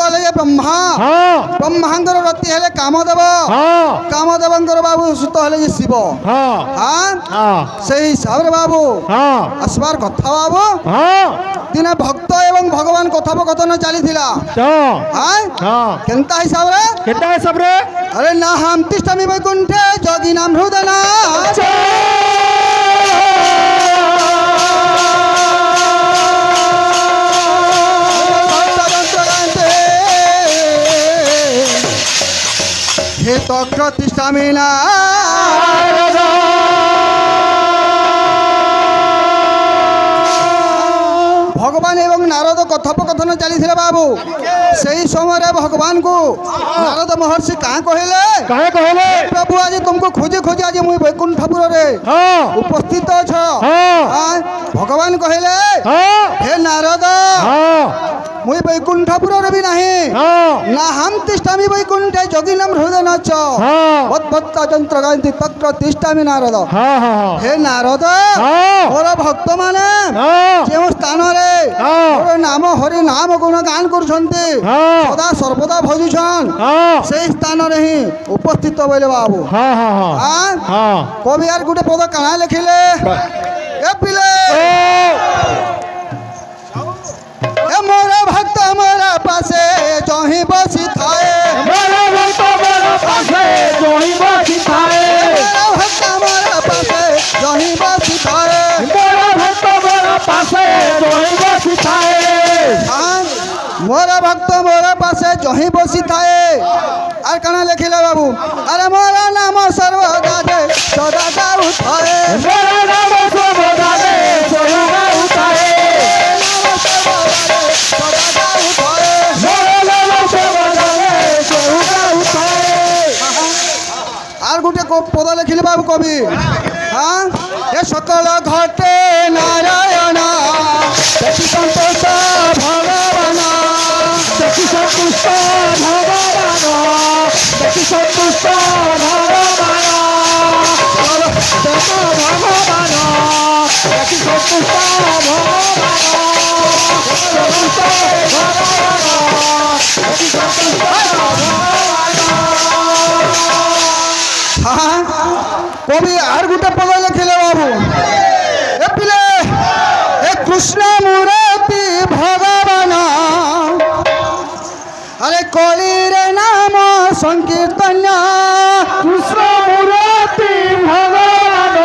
হলে যে ব্রহ্মা হ্যাঁ ব্রহ্মাঙ্গর রতি হলে কামদেব হ্যাঁ কামদেবঙ্কর বাবু সুত হলে যে শিব হ্যাঁ হ্যাঁ হ্যাঁ সেই হিসাবে বাবু হ্যাঁ আসবার কথা বাবু হ্যাঁ দিনে ভক্ত এবং ভগবান কথোপকথন চালিছিলা তো হ্যাঁ হ্যাঁ কেনতা হিসাবে কেটা হিসাব রে আরে না হাম তিষ্ঠামি বৈকুণ্ঠে যোগী নাম হৃদনা হে তক্র তিষ্ঠামি না ভগবান এবং নারদ কথোপকথন চালিছিল বাবু সেই সময় ভগবান কু নারদ মহর্ষি কাঁ কহিলে কাহে কহলে প্রভু আজ তুমକୁ খোঁজি খোঁজি আজ মুই বৈকুণ্ঠপুরে হ্যাঁ উপস্থিত অছ হ্যাঁ ভগবান কহিলে হ্যাঁ হে নারদ হ্যাঁ মুই বৈকুণ্ঠপুরে বি নাহি হ্যাঁ না হাম তিষ্ঠামি বৈকুণ্ঠে যোগী নাম হৃদয় নাচ হ্যাঁ ভদ্ভক্তা যন্ত্র গায়ন্তি তত্র তিষ্ঠামি নারদ হ্যাঁ হ্যাঁ হে নারদ হ্যাঁ মোর ভক্ত মানে হ্যাঁ ଯେଉଁ ସ୍ଥାନରେ হ্যাঁ ମୋର ନାମ ହରି ନାମ ଗୁଣ ଗାନ କରୁଛନ୍ତି হ্যাঁ ସଦା ସର୍ବଦା ଭଜୁଛନ୍ হ্যাঁ ସେଇ ସ୍ଥାନରେ ହିଁ ଉପସ୍ଥିତ ବୋଇଲେ ବାବୁ হ্যাঁ হ্যাঁ ଆଁ? হ্যাঁ କବି ଆର ଗୋଟେ ପଦ କାଣା ଲେଖିଲେ ଏ ପିଲେ ଏ ମୋର ଭକ୍ତ ମୋର ପାଶେ ଜହିଁ ବସି ଥାଏ मेरा भक्त मेरा पासे जोही बसी थाए ମୋର ଭକ୍ତ ମୋର ପାଶେ ଜହିଁ ବସି ଥାଏ मेरा भक्त मेरा पासे जोही बसी थाए ଆଁ? ମୋର ଭକ୍ତ ମୋର ପାଶେ ଜହିଁ ବସି ଥାଏ আর কাଣା লেখিলে বাবু আরে মোর নাম সর্বদা যে সদা গাউଥାଏ मेरा नाम सर्वदा दे सोहिगा उठाए সদা গাউଥାଏ मेरा नाम सर्वदा दे सोहिगा उठाए আর গোটে পদ লেখিলে বাবু কবি হ্যাঁ এ সকল ঘটে নারায়ণ দেখি সন্তোষ ভগবান देखी संतुष्ट भगवान देखी संतुष्ट भगवान देखो भगवान देखी संतुष्ट भगवान संतुष्ट भगवान देखी संतुष्ट হ্যাঁ কবি আর গোটে পদ লেখিলে বাবু এ পিলে এ কৃষ্ণ মূরতি ভগবান আরে কলিরে নাম সংকীর্তন कृष्ण मूर्ति भगवान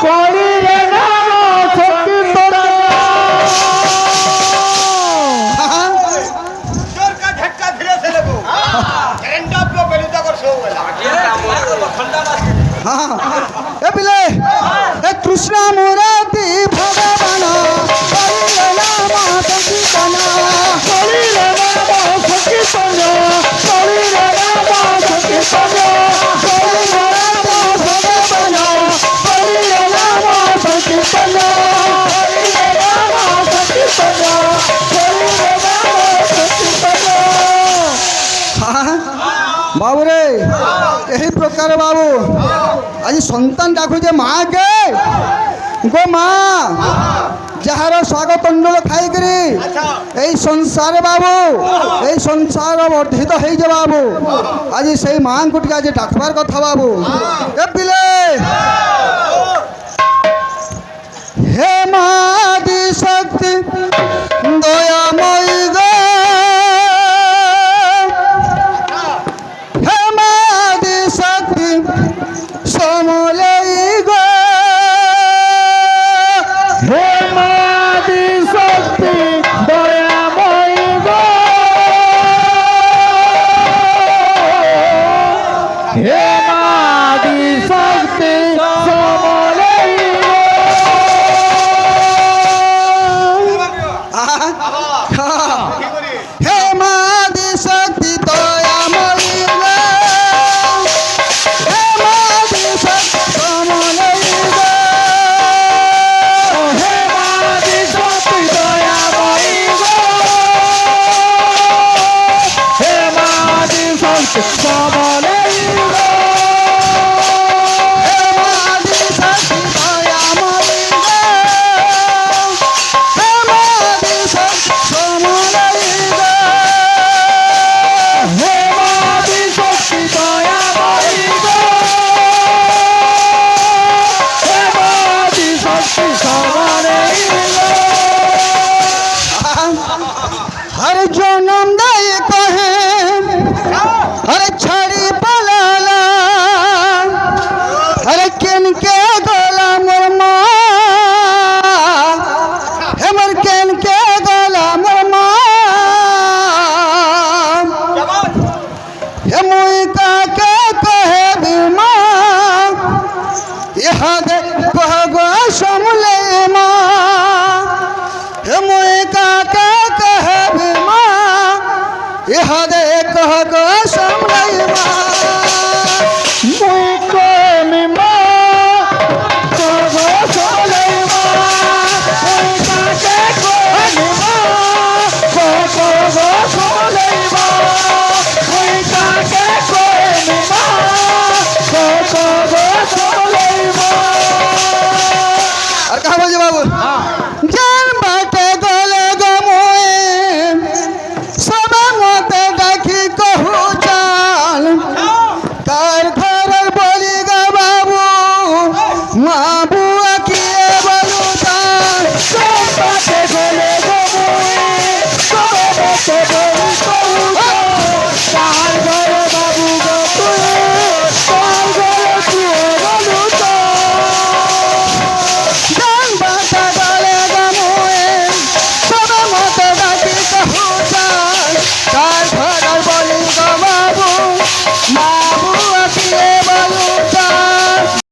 कली रे नाम संकीर्तन जोर का झटका धीरे से लेबो झंडा पे बेलुदा कर सो गेला ठंडा ना এ পিলে এ কৃষ্ণ মূরতি ভগবান কলিরে নাম সংকীর্তন कली रे नाम संकीर्तन कली रे नाम संकीर्तन कली रे नाम भगवान कली रे नाम संकीर्तन कली रे नाम संकीर्तन कली रे नाम संकीर्तन বাবু রে এই প্রকার বাবু আজ সন্তান ডাকুছে মাকে গো মা যাହାର স্বাগত অন্ডল খাইকি এই সংসারে বাবু এই সংসার বর্ধিত হয়েছে বাবু আজ সেই মাଙ୍କୁ ଟିକେ আজ ডাকবার কথা বাবু এ পিলে হে মা দি শক্তি দয়াময়ী গো হে মা দি শক্তি সমলেই গো हे मादी शक्ति दयामयी गो हे मादी शक्ति समलई गो আহা, हर जन्म दे कहे हर छड़ी